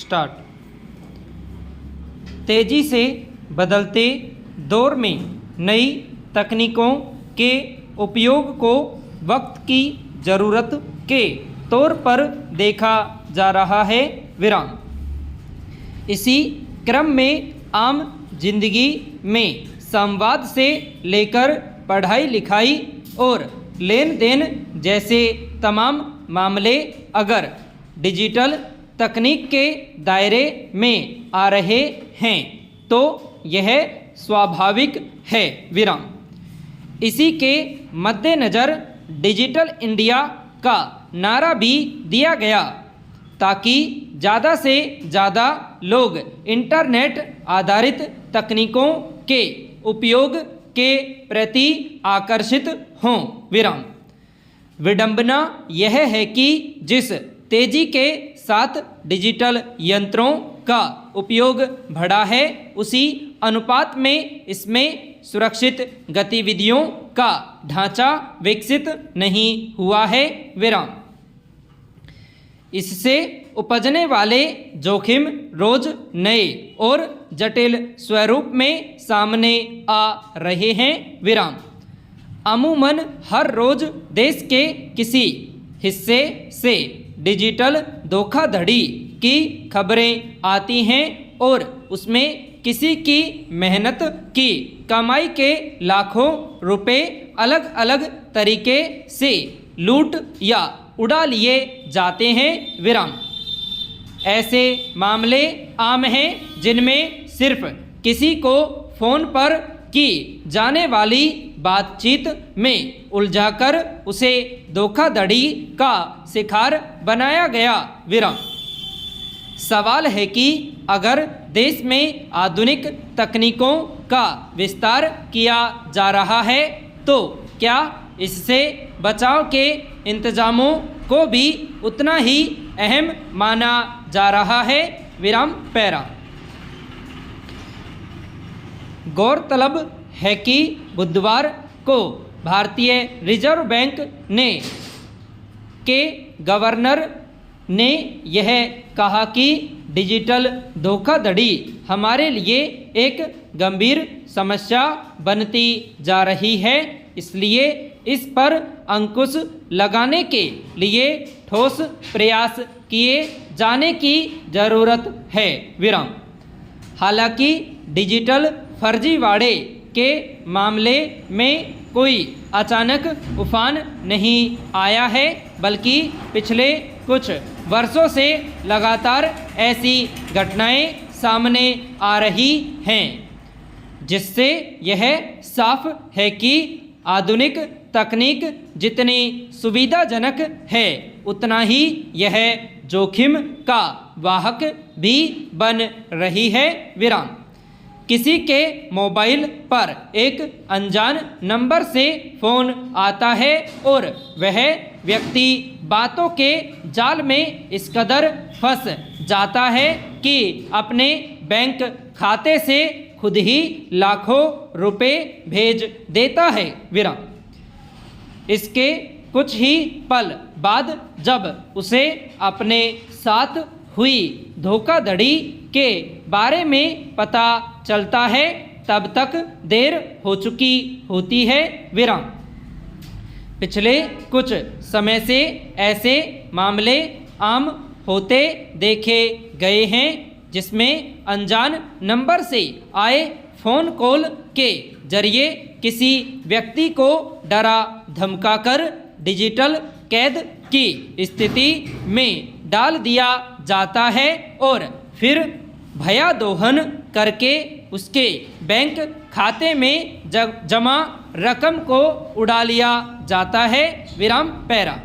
Start. तेजी से बदलते दौर में नई तकनीकों के उपयोग को वक्त की ज़रूरत के तौर पर देखा जा रहा है। विराम। इसी क्रम में आम जिंदगी में संवाद से लेकर पढ़ाई लिखाई और लेन देन जैसे तमाम मामले अगर डिजिटल तकनीक के दायरे में आ रहे हैं तो यह स्वाभाविक है। विराम। इसी के मद्देनज़र डिजिटल इंडिया का नारा भी दिया गया ताकि ज़्यादा से ज़्यादा लोग इंटरनेट आधारित तकनीकों के उपयोग के प्रति आकर्षित हों। विराम। विडंबना यह है कि जिस तेजी के साथ डिजिटल यंत्रों का उपयोग बढ़ा है उसी अनुपात में इसमें सुरक्षित गतिविधियों का ढांचा विकसित नहीं हुआ है। विराम। इससे उपजने वाले जोखिम रोज नए और जटिल स्वरूप में सामने आ रहे हैं। विराम। अमूमन हर रोज देश के किसी हिस्से से डिजिटल धोखाधड़ी की खबरें आती हैं और उसमें किसी की मेहनत की कमाई के लाखों रुपए अलग अलग तरीके से लूट या उड़ा लिए जाते हैं। विराम। ऐसे मामले आम हैं जिनमें सिर्फ किसी को फ़ोन पर की जाने वाली बातचीत में उलझाकर उसे धोखाधड़ी का शिकार बनाया गया। विराम। सवाल है कि अगर देश में आधुनिक तकनीकों का विस्तार किया जा रहा है तो क्या इससे बचाव के इंतजामों को भी उतना ही अहम माना जा रहा है। विराम पैरा। गौरतलब है कि बुधवार को भारतीय रिजर्व बैंक के गवर्नर ने यह कहा कि डिजिटल धोखाधड़ी हमारे लिए एक गंभीर समस्या बनती जा रही है, इसलिए इस पर अंकुश लगाने के लिए ठोस प्रयास किए जाने की ज़रूरत है। विराम। हालांकि डिजिटल फर्जीवाड़े के मामले में कोई अचानक उफान नहीं आया है, बल्कि पिछले कुछ वर्षों से लगातार ऐसी घटनाएं सामने आ रही हैं, जिससे यह साफ है कि आधुनिक तकनीक जितनी सुविधाजनक है उतना ही यह जोखिम का वाहक भी बन रही है। विराम। किसी के मोबाइल पर एक अनजान नंबर से फ़ोन आता है और वह व्यक्ति बातों के जाल में इस कदर फंस जाता है कि अपने बैंक खाते से खुद ही लाखों रुपए भेज देता है। विराम। इसके कुछ ही पल बाद जब उसे अपने साथ हुई धोखाधड़ी के बारे में पता चलता है तब तक देर हो चुकी होती है। विराम। पिछले कुछ समय से ऐसे मामले आम होते देखे गए हैं जिसमें अनजान नंबर से आए फ़ोन कॉल के जरिए किसी व्यक्ति को डरा धमकाकर डिजिटल कैद की स्थिति में डाल दिया जाता है और फिर भयादोहन करके उसके बैंक खाते में जमा रकम को उड़ा लिया जाता है। विराम पैरा।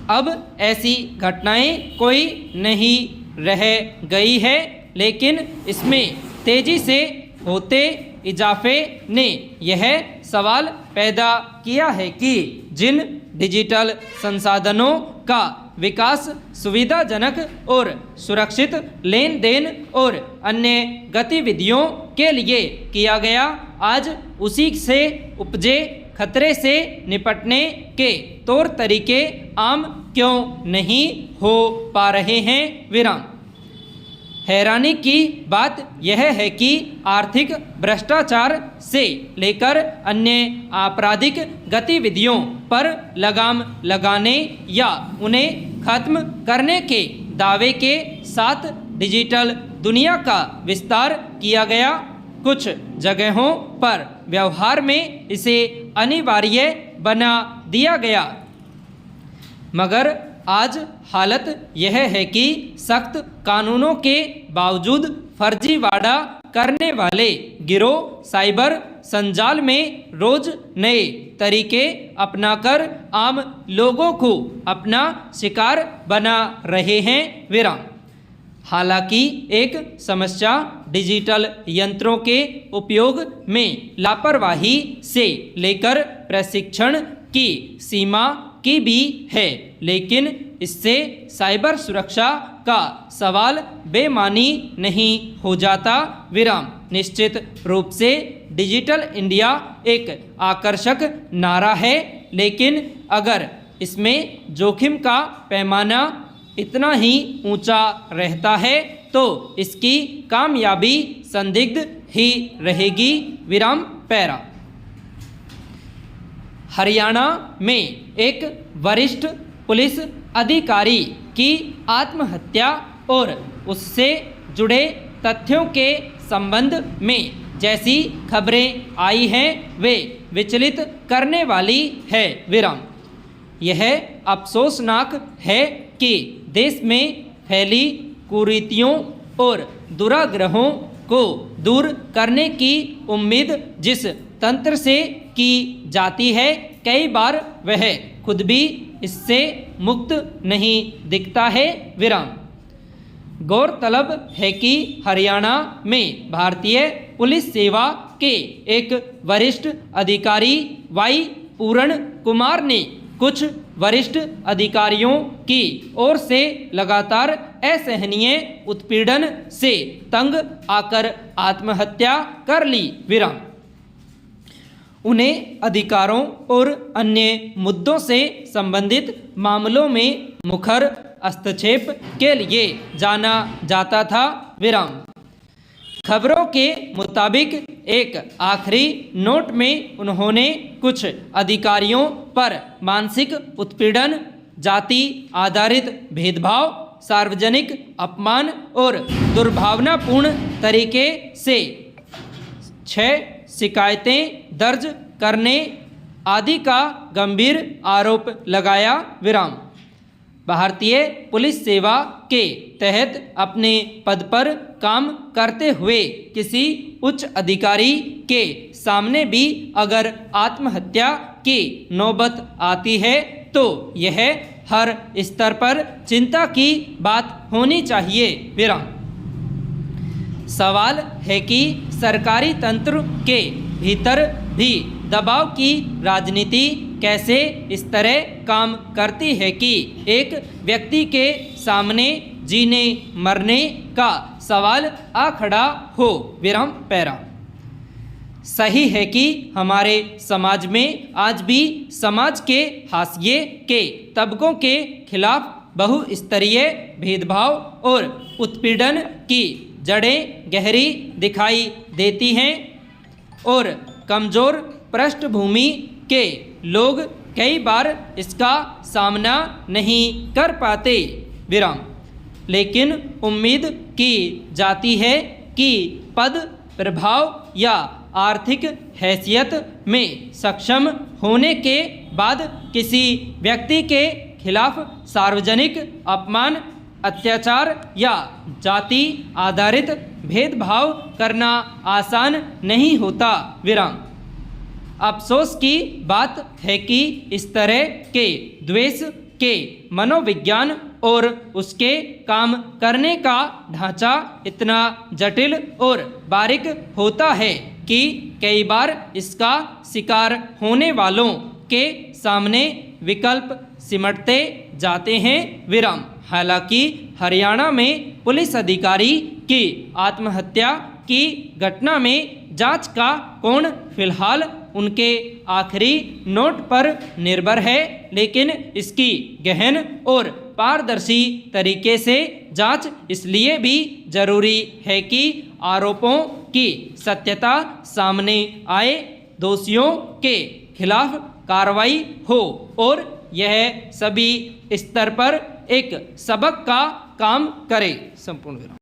अब ऐसी घटनाएं कोई नहीं रह गई है, लेकिन इसमें तेजी से होते इजाफे ने यह सवाल पैदा किया है कि जिन डिजिटल संसाधनों का विकास सुविधाजनक और सुरक्षित लेन देन और अन्य गतिविधियों के लिए किया गया, आज उसी से उपजे खतरे से निपटने के तौर तरीके आम क्यों नहीं हो पा रहे हैं? विराम। हैरानी की बात यह है कि आर्थिक भ्रष्टाचार से लेकर अन्य आपराधिक गतिविधियों पर लगाम लगाने या उन्हें खत्म करने के दावे के साथ डिजिटल दुनिया का विस्तार किया गया। कुछ जगहों पर व्यवहार में इसे अनिवार्य बना दिया गया, मगर आज हालत यह है कि सख्त कानूनों के बावजूद फर्जीवाड़ा करने वाले गिरोह साइबर संजाल में रोज नए तरीके अपनाकर आम लोगों को अपना शिकार बना रहे हैं। विराम। हालांकि एक समस्या डिजिटल यंत्रों के उपयोग में लापरवाही से लेकर प्रशिक्षण की सीमा की भी है, लेकिन इससे साइबर सुरक्षा का सवाल बेमानी नहीं हो जाता। विराम। निश्चित रूप से डिजिटल इंडिया एक आकर्षक नारा है, लेकिन अगर इसमें जोखिम का पैमाना इतना ही ऊंचा रहता है तो इसकी कामयाबी संदिग्ध ही रहेगी। विराम पैरा। हरियाणा में एक वरिष्ठ पुलिस अधिकारी की आत्महत्या और उससे जुड़े तथ्यों के संबंध में जैसी खबरें आई हैं वे विचलित करने वाली है। विराम। यह अफसोसनाक है कि देश में फैली कुरीतियों और दुराग्रहों को दूर करने की उम्मीद जिस तंत्र से की जाती है, कई बार वह खुद भी इससे मुक्त नहीं दिखता है। विराम। गौरतलब है कि हरियाणा में भारतीय पुलिस सेवा के एक वरिष्ठ अधिकारी वाई पूर्ण कुमार ने कुछ वरिष्ठ अधिकारियों की ओर से लगातार असहनीय उत्पीड़न से तंग आकर आत्महत्या कर ली। विराम। उन्हें अधिकारों और अन्य मुद्दों से संबंधित मामलों में मुखर हस्तक्षेप के लिए जाना जाता था। विराम। खबरों के मुताबिक एक आखिरी नोट में उन्होंने कुछ अधिकारियों पर मानसिक उत्पीड़न, जाति आधारित भेदभाव, सार्वजनिक अपमान और दुर्भावनापूर्ण तरीके से 6 शिकायतें दर्ज करने आदि का गंभीर आरोप लगाया। विराम। भारतीय पुलिस सेवा के तहत अपने पद पर काम करते हुए किसी उच्च अधिकारी के सामने भी अगर आत्महत्या की नौबत आती है तो यह हर स्तर पर चिंता की बात होनी चाहिए। विराम। सवाल है कि सरकारी तंत्र के भीतर भी दबाव की राजनीति कैसे इस तरह काम करती है कि एक व्यक्ति के सामने जीने मरने का सवाल आ खड़ा हो। विराम पैरा। सही है कि हमारे समाज में आज भी समाज के हाशिए के तबकों के खिलाफ बहुस्तरीय भेदभाव और उत्पीड़न की जड़ें गहरी दिखाई देती हैं और कमज़ोर पृष्ठभूमि के लोग कई बार इसका सामना नहीं कर पाते। विराम। लेकिन उम्मीद की जाती है कि पद, प्रभाव या आर्थिक हैसियत में सक्षम होने के बाद किसी व्यक्ति के खिलाफ सार्वजनिक अपमान, अत्याचार या जाति आधारित भेदभाव करना आसान नहीं होता। विराम। अफसोस की बात है कि इस तरह के द्वेष के मनोविज्ञान और उसके काम करने का ढांचा इतना जटिल और बारीक होता है कि कई बार इसका शिकार होने वालों के सामने विकल्प सिमटते जाते हैं। विराम। हालांकि हरियाणा में पुलिस अधिकारी की आत्महत्या की घटना में जांच का कोण फिलहाल उनके आखिरी नोट पर निर्भर है, लेकिन इसकी गहन और पारदर्शी तरीके से जांच इसलिए भी जरूरी है कि आरोपों की सत्यता सामने आए, दोषियों के खिलाफ कार्रवाई हो और यह सभी स्तर पर एक सबक का काम करे। संपूर्ण विराम।